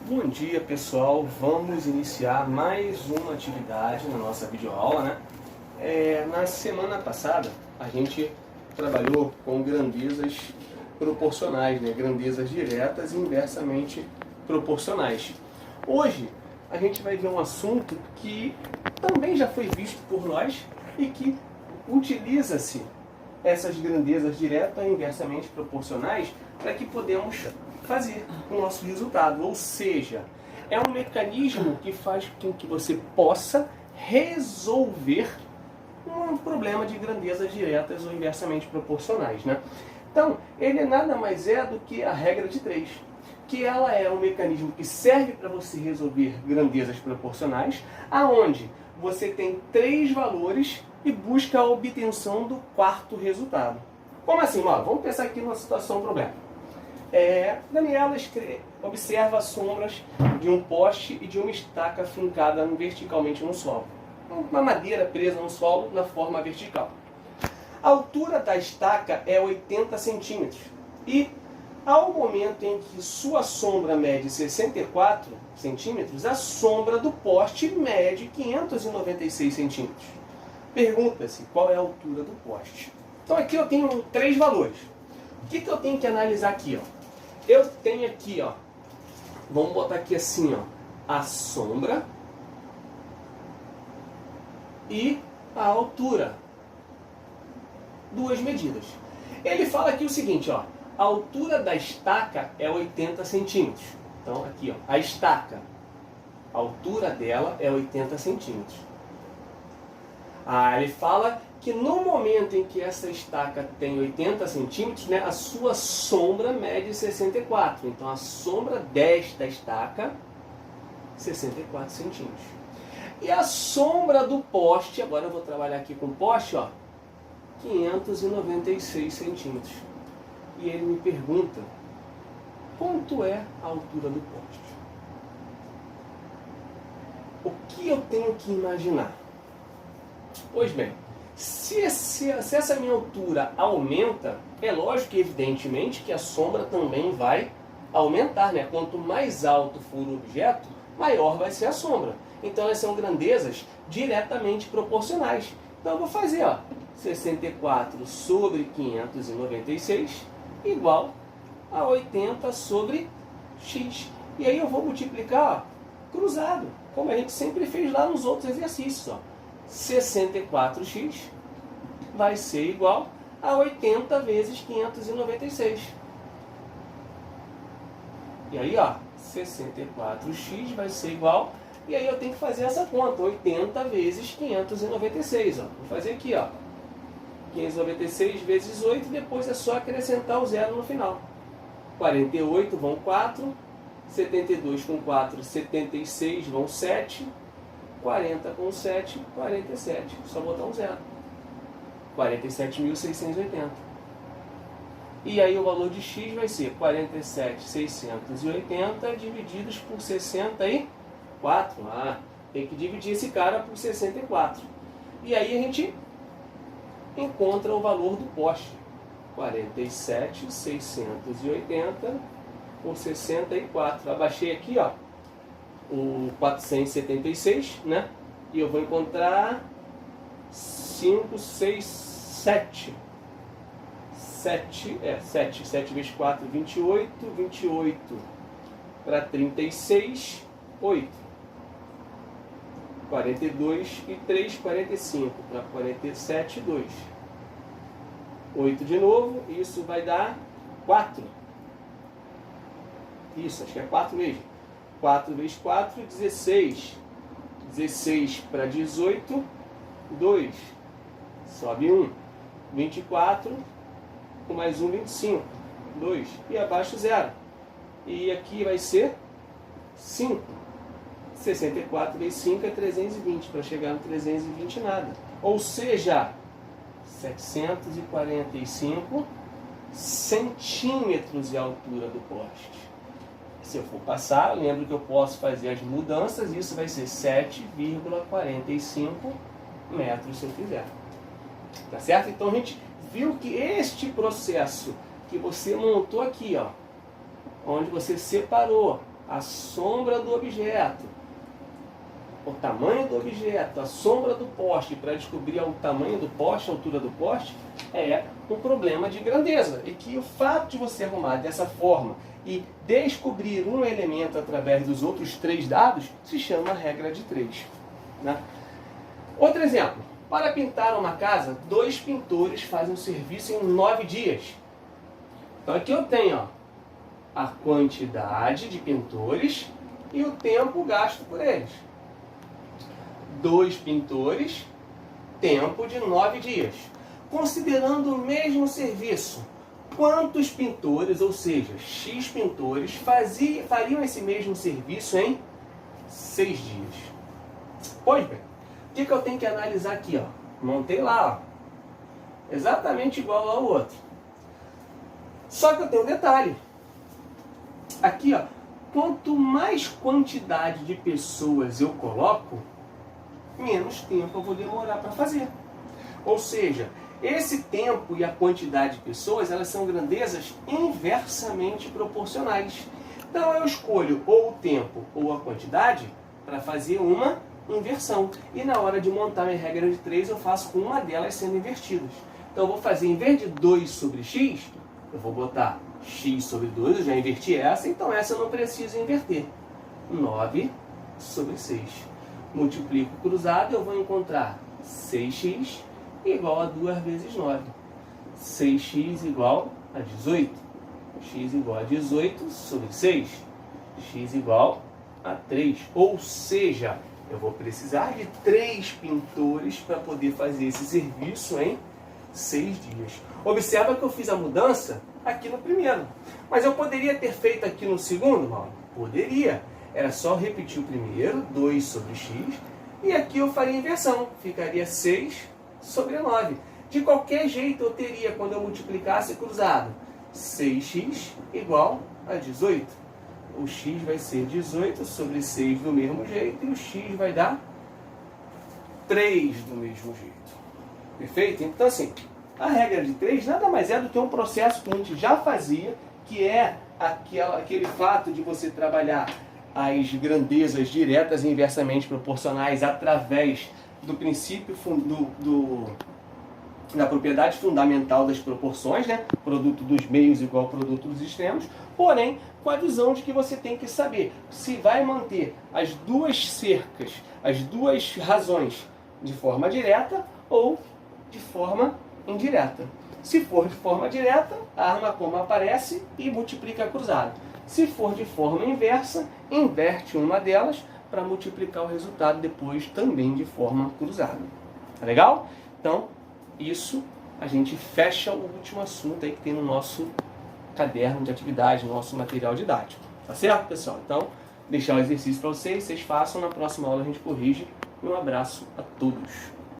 Bom dia, pessoal. Vamos iniciar mais uma atividade na nossa videoaula, né? Na semana passada a gente trabalhou com grandezas proporcionais, né? Grandezas diretas e inversamente proporcionais. Hoje a gente vai ver um assunto que também já foi visto por nós e que utiliza-se essas grandezas diretas e inversamente proporcionais para que podemos fazer o nosso resultado. Ou seja, é um mecanismo que faz com que você possa resolver um problema de grandezas diretas ou inversamente proporcionais, né? Então, ele nada mais é do que a regra de 3, que ela é um mecanismo que serve para você resolver grandezas proporcionais, aonde você tem 3 valores e busca a obtenção do 4º resultado. Como assim? Vamos pensar aqui numa situação problema. Daniela observa as sombras de um poste e de uma estaca fincada verticalmente no solo. Uma madeira presa no solo na forma vertical. A altura da estaca é 80 centímetros e, ao momento em que sua sombra mede 64 centímetros, a sombra do poste mede 596 centímetros. Pergunta-se qual é a altura do poste. Então aqui eu tenho 3 valores. O que eu tenho que analisar aqui? Eu tenho aqui, vamos botar aqui assim, a sombra e a altura. 2 medidas. Ele fala aqui o seguinte, a altura da estaca é 80 centímetros. Então aqui, a estaca, a altura dela é 80 centímetros. Ele fala que no momento em que essa estaca tem 80 centímetros, né, a sua sombra mede 64. Então a sombra desta estaca, 64 centímetros. E a sombra do poste, agora eu vou trabalhar aqui com o poste, 596 centímetros. E ele me pergunta, quanto é a altura do poste? O que eu tenho que imaginar? Pois bem, se essa minha altura aumenta, é lógico e evidentemente que a sombra também vai aumentar, né? Quanto mais alto for o objeto, maior vai ser a sombra. Então elas são grandezas diretamente proporcionais. Então eu vou fazer, 64 sobre 596 igual a 80 sobre x. E aí eu vou multiplicar, cruzado, como a gente sempre fez lá nos outros exercícios, 64x vai ser igual a 80 vezes 596. E aí, 64x vai ser igual, e aí eu tenho que fazer essa conta, 80 vezes 596. Vou fazer aqui, 596 vezes 8, depois é só acrescentar o zero no final. 48 vão 4, 72 com 4, 76 vão 7, 40 com 7, 47. Só botar um zero. 47.680. E aí o valor de x vai ser 47.680 divididos por 64. Tem que dividir esse cara por 64. E aí a gente encontra o valor do poste. 47.680 por 64. Abaixei aqui, o 476, né? E eu vou encontrar 5, 6, 7. 7 vezes 4, 28. 28 para 36, 8. 42 e 3, 45. Para 47, 2. 8 de novo, isso vai dar 4. Isso, acho que é 4 mesmo. 4 vezes 4, 16. 16 para 18, 2. Sobe 1. 24, com mais 1, 25. 2. E abaixo 0. E aqui vai ser 5. 64 vezes 5 é 320. Para chegar no 320 nada. Ou seja, 745 centímetros é a altura do poste. Se eu for passar, lembro que eu posso fazer as mudanças, isso vai ser 7,45 metros se eu quiser. Tá certo? Então a gente viu que este processo que você montou aqui, onde você separou a sombra do objeto, o tamanho do objeto, a sombra do poste, para descobrir o tamanho do poste, a altura do poste, é um problema de grandeza. E que o fato de você arrumar dessa forma e descobrir um elemento através dos outros 3 dados se chama regra de 3. Né? Outro exemplo. Para pintar uma casa, 2 pintores fazem o serviço em 9 dias. Então aqui eu tenho a quantidade de pintores e o tempo gasto por eles. 2 pintores, tempo de 9 dias. Considerando o mesmo serviço, quantos pintores, ou seja, X pintores, fariam esse mesmo serviço em 6 dias? Pois bem, o que eu tenho que analisar aqui? Montei lá, exatamente igual ao outro. Só que eu tenho um detalhe. Aqui, quanto mais quantidade de pessoas eu coloco, menos tempo eu vou demorar para fazer. Ou seja, esse tempo e a quantidade de pessoas, elas são grandezas inversamente proporcionais. Então eu escolho ou o tempo ou a quantidade para fazer uma inversão. E na hora de montar minha regra de 3, eu faço com uma delas sendo invertidas. Então eu vou fazer, em vez de 2 sobre x, eu vou botar x sobre 2, eu já inverti essa, então essa eu não preciso inverter. 9 sobre 6. Multiplico cruzado, eu vou encontrar 6x igual a 2 vezes 9. 6x igual a 18. X igual a 18 sobre 6. X igual a 3. Ou seja, eu vou precisar de 3 pintores para poder fazer esse serviço em 6 dias. Observa que eu fiz a mudança aqui no primeiro. Mas eu poderia ter feito aqui no segundo, Mauro? Poderia. Era só repetir o primeiro, 2 sobre x, e aqui eu faria a inversão. Ficaria 6 sobre 9. De qualquer jeito eu teria, quando eu multiplicasse cruzado, 6x igual a 18. O x vai ser 18 sobre 6 do mesmo jeito, e o x vai dar 3 do mesmo jeito. Perfeito? Então assim, a regra de 3 nada mais é do que um processo que a gente já fazia, que é aquele fato de você trabalhar as grandezas diretas e inversamente proporcionais através do princípio da propriedade fundamental das proporções, né? Produto dos meios igual ao produto dos extremos, porém com a visão de que você tem que saber se vai manter as duas cercas, as duas razões de forma direta ou de forma indireta. Se for de forma direta, arma como aparece e multiplica cruzado. Se for de forma inversa, inverte uma delas para multiplicar o resultado depois também de forma cruzada. Tá legal? Então, isso a gente fecha o último assunto aí que tem no nosso caderno de atividade, no nosso material didático. Tá certo, pessoal? Então, deixar o exercício para vocês façam. Na próxima aula a gente corrige. Um abraço a todos.